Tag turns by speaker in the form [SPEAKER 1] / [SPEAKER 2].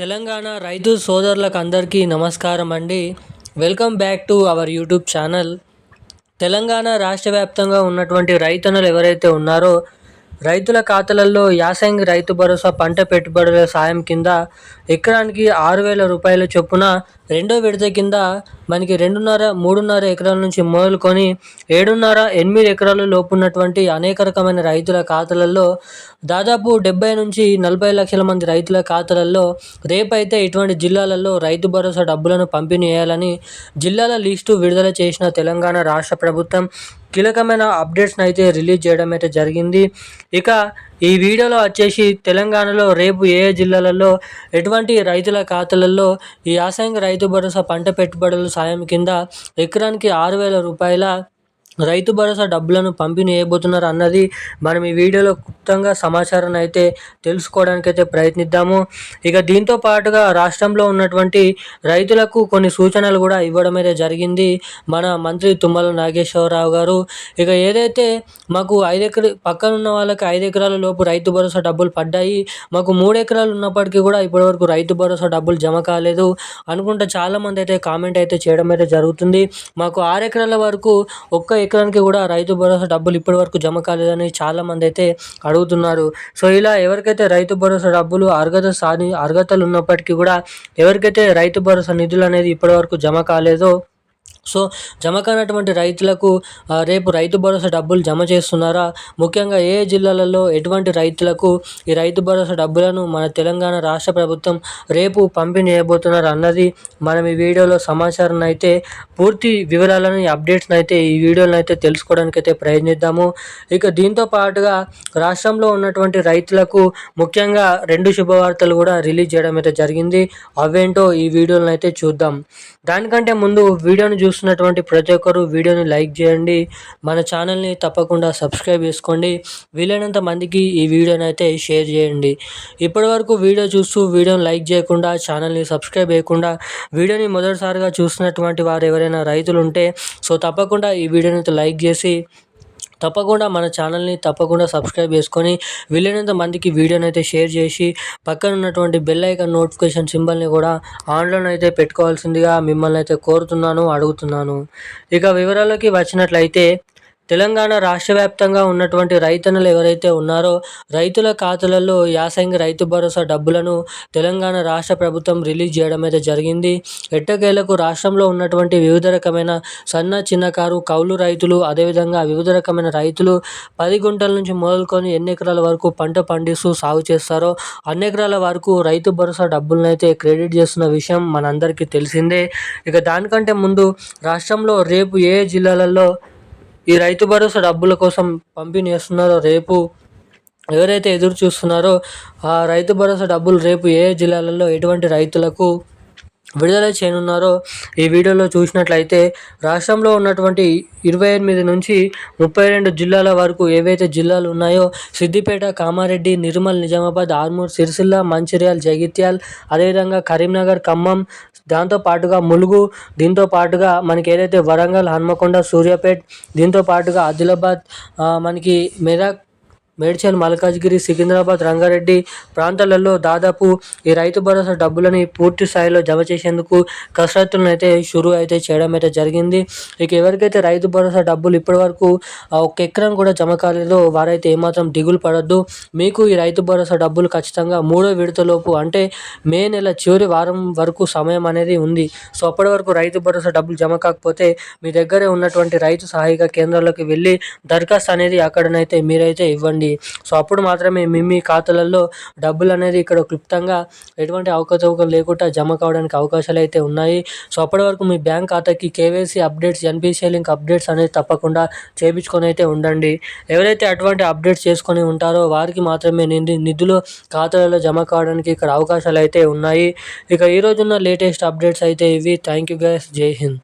[SPEAKER 1] తెలంగాణ రైతు సోదరులకు అందరికీ నమస్కారం అండి. Welcome back to our YouTube channel. Telangana రాష్ట్ర వ్యాప్తంగా ఉన్నటువంటి రైతన్నలు ఎవరైతే ఉన్నారో రైతుల ఖాతాలలో యాసంగి రైతు భరోసా పంట పెట్టుబడుల సాయం కింద ఎకరానికి 6,000 రూపాయల చొప్పున రెండో విడత కింద మనకి 3.5 ఎకరాల నుంచి మొదలుకొని 7.5, 8 ఎకరాల లోపు ఉన్నటువంటి అనేక రకమైన రైతుల ఖాతాలలో దాదాపు 70 నుంచి 40 లక్షల మంది రైతుల ఖాతాలలో రేపైతే ఇటువంటి జిల్లాలలో రైతు భరోసా డబ్బులను పంపిణీ చేయాలని జిల్లాల లిస్టు విడుదల చేసిన తెలంగాణ రాష్ట్ర ప్రభుత్వం కీలకమైన అప్డేట్స్ని అయితే రిలీజ్ చేయడం అయితే జరిగింది. ఇక ఈ వీడియోలో వచ్చేసి తెలంగాణలో రేపు ఏ జిల్లాలలో ఎటువంటి రైతుల ఖాతాలలో ఈ యాసంగి రైతు భరోసా పంట పెట్టుబడుల సాయం కింద ఎకరానికి 6,000 రూపాయల రైతు భరోసా డబ్బులను పంపిణీ చేయబోతున్నారు అన్నది మనం ఈ వీడియోలో క్లుప్తంగా సమాచారాన్ని అయితే తెలుసుకోవడానికి అయితే ప్రయత్నిద్దాము. ఇక దీంతో పాటుగా రాష్ట్రంలో ఉన్నటువంటి రైతులకు కొన్ని సూచనలు కూడా ఇవ్వడం అయితే జరిగింది మన మంత్రి తుమ్మల నాగేశ్వరరావు గారు. ఇక ఏదైతే మాకు 5 ఎకరాలు పక్కన ఉన్న వాళ్ళకి 5 ఎకరాల లోపు రైతు భరోసా డబ్బులు పడ్డాయి, మాకు 3 ఎకరాలు ఉన్నప్పటికీ కూడా ఇప్పటివరకు రైతు భరోసా డబ్బులు జమ కాలేదు అనుకుంటా చాలామంది అయితే కామెంట్ అయితే చేయడం అయితే జరుగుతుంది. మాకు 6 ఎకరాల వరకు ఒక్క ఎకరానికి కూడా రైతు భరోసా డబ్బులు ఇప్పటి వరకు జమ కాలేదని చాలామంది అయితే అడుగుతున్నారు. సో ఇలా ఎవరికైతే రైతు భరోసా డబ్బులు అర్హతలు ఉన్నప్పటికీ కూడా ఎవరికైతే రైతు భరోసా నిధులు అనేది ఇప్పటి వరకు జమ కాలేదో సో జమ కానటువంటి రైతులకు రేపు రైతు భరోసా డబ్బులు జమ చేస్తున్నారా, ముఖ్యంగా ఏ జిల్లాలలో ఎటువంటి రైతులకు ఈ రైతు భరోసా డబ్బులను మన తెలంగాణ రాష్ట్ర ప్రభుత్వం రేపు పంపిణీ చేయబోతున్నారు అన్నది మనం ఈ వీడియోలో సమాచారాన్ని అయితే పూర్తి వివరాలను అప్డేట్స్ని అయితే ఈ వీడియోలో అయితే తెలుసుకోవడానికి అయితే ప్రయత్నిద్దాము. ఇక దీంతో పాటుగా రాష్ట్రంలో ఉన్నటువంటి రైతులకు ముఖ్యంగా 2 శుభవార్తలు కూడా రిలీజ్ చేయడం అయితే జరిగింది. అవేంటో ఈ వీడియోలో అయితే చూద్దాం. దానికంటే ముందు వీడియోని చూస్తున్నటువంటి ప్రతి ఒక్కరు వీడియోని లైక్ చేయండి, మన ఛానల్ని తప్పకుండా సబ్స్క్రైబ్ చేసుకోండి, వీలైనంత మందికి ఈ వీడియోని అయితే షేర్ చేయండి. ఇప్పటివరకు వీడియో చూస్తూ వీడియోని లైక్ చేయకుండా ఛానల్ని సబ్స్క్రైబ్ చేయకుండా వీడియోని మొదటిసారిగా చూస్తున్నటువంటి వారు ఎవరైనా రైతులు ఉంటే సో తప్పకుండా ఈ వీడియోని అయితే లైక్ చేసి తప్పకుండా మన ఛానల్ని తప్పకుండా సబ్స్క్రైబ్ చేసుకొని వీలైనంత మందికి వీడియోని అయితే షేర్ చేసి పక్కన ఉన్నటువంటి బెల్ ఐకాన్ నోటిఫికేషన్ సింబల్ని కూడా ఆన్లో అయితే పెట్టుకోవాల్సిందిగా మిమ్మల్ని అయితే కోరుతున్నాను, అడుగుతున్నాను. ఇక వివరాలకి వచ్చినట్లయితే తెలంగాణ రాష్ట్ర వ్యాప్తంగా ఉన్నటువంటి రైతన్నలు ఎవరైతే ఉన్నారో రైతుల ఖాతాలలో యాసంగి రైతు భరోసా డబ్బులను తెలంగాణ రాష్ట్ర ప్రభుత్వం రిలీజ్ చేయడం అయితే జరిగింది. ఎట్టకేలకు రాష్ట్రంలో ఉన్నటువంటి వివిధ రకమైన సన్న చిన్నకారు కౌలు రైతులు అదేవిధంగా వివిధ రకమైన రైతులు 10 గుంటల నుంచి మొదలుకొని ఎన్ని ఎకరాల వరకు పంట పండిస్తూ సాగు చేస్తారో అన్ని ఎకరాల వరకు రైతు భరోసా డబ్బులను అయితే క్రెడిట్ చేస్తున్న విషయం మనందరికీ తెలిసిందే. ఇక దానికంటే ముందు రాష్ట్రంలో రేపు ఏ జిల్లాలలో ఈ రైతు భరోసా డబ్బుల కోసం పంపిణీ చేస్తున్నారో రేపు ఎవరైతే ఎదురు చూస్తున్నారో ఆ రైతు భరోసా డబ్బులు రేపు ఏ జిల్లాలలో ఎటువంటి రైతులకు విడుదల చేయనున్నారో ఈ వీడియోలో చూసినట్లయితే రాష్ట్రంలో ఉన్నటువంటి 28 నుంచి 32 జిల్లాల వరకు ఏవైతే జిల్లాలు ఉన్నాయో సిద్దిపేట, కామారెడ్డి, నిర్మల్, నిజామాబాద్, ఆర్మూర్, సిరిసిల్ల, మంచిర్యాల, జగిత్యాల్, అదేవిధంగా కరీంనగర్, ఖమ్మం, దాంతో పాటుగా ములుగు, దీంతో పాటుగా మనకి ఏదైతే వరంగల్, హన్మకొండ, సూర్యాపేట, దీంతో పాటుగా ఆదిలాబాద్, మనకి మెదక్, మేడ్చల్, మల్కాజ్గిరి, సికింద్రాబాద్, రంగారెడ్డి ప్రాంతాలలో దాదాపు ఈ రైతు భరోసా డబ్బులని పూర్తి స్థాయిలో జమ చేసేందుకు కసరత్తులను అయితే షురూ అయితే చేయడం అయితే జరిగింది. ఇక ఎవరికైతే రైతు భరోసా డబ్బులు ఇప్పటివరకు ఒక ఎకరం కూడా జమ కాలేదో వారైతే ఏమాత్రం దిగులు పడొద్దు. మీకు ఈ రైతు భరోసా డబ్బులు ఖచ్చితంగా 3వ విడతలోపు అంటే మే నెల చివరి వారం వరకు సమయం అనేది ఉంది. సో అప్పటి వరకు రైతు భరోసా డబ్బులు జమ కాకపోతే మీ దగ్గరే ఉన్నటువంటి రైతు సహాయక కేంద్రాలకు వెళ్ళి దరఖాస్తు అనేది అక్కడనైతే మీరైతే ఇవ్వండి. సో అప్పుడు మాత్రమే మీ ఖాతాలలో డబ్బులు అనేది ఇక్కడ క్లుప్తంగా ఎటువంటి అవకతవకలు లేకుండా జమ కావడానికి అవకాశాలు అయితే ఉన్నాయి. సో అప్పటి వరకు మీ బ్యాంక్ ఖాతాకి KYC updates, NPCI link updates అనేది తప్పకుండా చేయించుకొని అయితే ఉండండి. ఎవరైతే అటువంటి అప్డేట్స్ చేసుకొని ఉంటారో వారికి మాత్రమే నిధులు ఖాతాలలో జమ కావడానికి ఇక్కడ అవకాశాలు అయితే ఉన్నాయి. ఇక ఈరోజున్న లేటెస్ట్ అప్డేట్స్ అయితే ఇవి. థ్యాంక్ యూ గైస్, జై హింద్.